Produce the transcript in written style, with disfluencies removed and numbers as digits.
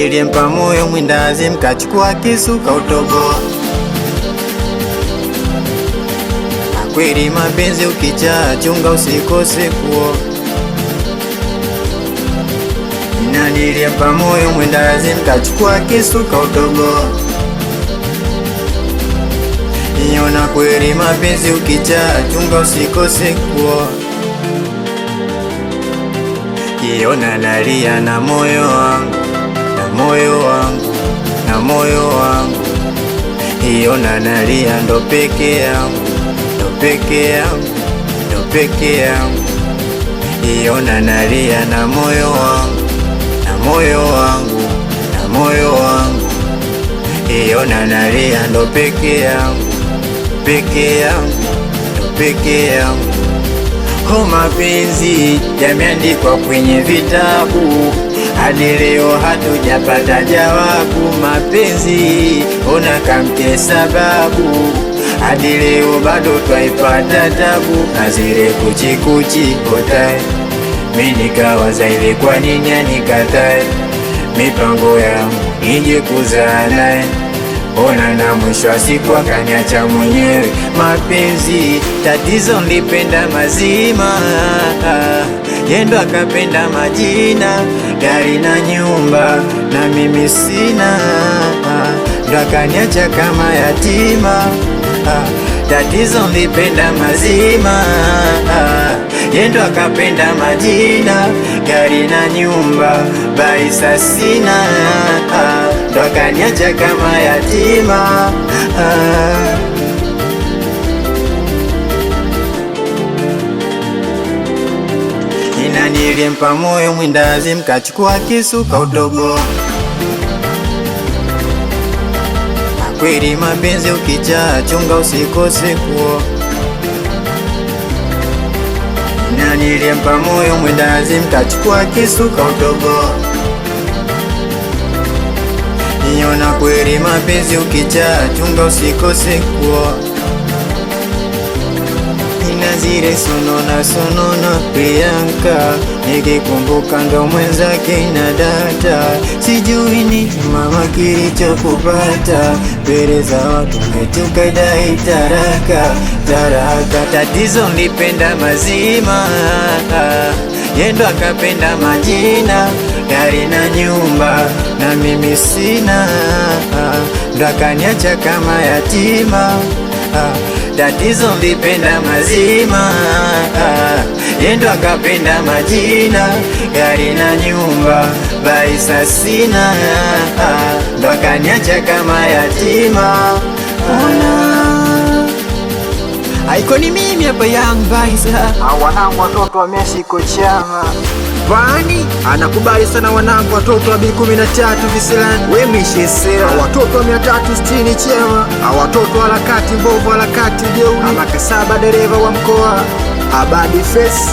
nilimpa moyo mwindazi, mkachukua kisu kautoboa. Kweli mapenzi ukichaa chunga usikose kuoa. Na nilimpa moyo mwindazi, mkachukua kisu kautoboa. Niona kweli mapenzi ukichaa chunga usikose kuoa. Kiona nalia na moyo wangu, na moyo wangu, na moyo wangu. Kiona nalia ndo peke yangu, ndo peke yangu, ndo peke yangu. Kiona nalia na moyo wangu, na moyo wangu, na moyo wangu. Kiona nalia ndo peke yangu, peke yangu, ndo peke yangu. Ho, mapenzi yameandikwa kwenye vitabu, hadi leo hatujapata jawabu. Mapenzi ona kamke sababu, hadi leo bado twaipata tabu. Na zile kuchikuchi kotae, mimi nikawaza ile kwa nini anikatae. Mipango yangu nije kuzaa naye, ona na mwisho wa siku akaniacha mwenyewe. Mapenzi tatizo, nilipenda mazima, yendo akapenda majina, gari na nyumba, na mimi sina, ndo akaniacha kama yatima. Tatizo, nilipenda mazima, yendo akapenda majina, gari na nyumba, baisa sina, ndo akaniacha kama yatima. Ina nilimpa moyo mwindazi, mkachukua kisu kautoboa. Kweli mapenzi ukichaa chunga usikose kuoa. Ina nilimpa moyo mwindazi, mkachukua kisu kautoboa. Niona kweli mapenzi ukichaa chunga usikose kuoa. Ina zile sonona sonona Priyanka, nikikumbuka ndo mwenzake ina data. Sijui ni mama kilichokupata, mbele za watu tukaidai taraka, taraka. Tatizo, nilipenda mazima, yendo akapenda majina, gari na nyumba, na mimi sina, ndo akaniacha kama yatima. Tatizo, nilipenda mazima, yendo akapenda majina, gari na nyumba, baisa sina, ndo akaniacha kama yatima. Haiko ni mimi hapa Young Baisa, wanangu watoto wa Messi kochama. Vani anakubali sana wanangu watoto wa B13 Visilani, Wemishesera, watoto wa 360 Chema, watoto wa harakati mbovu, harakati jeuri, Makasaba dereva wa mkoa, Abadi Face.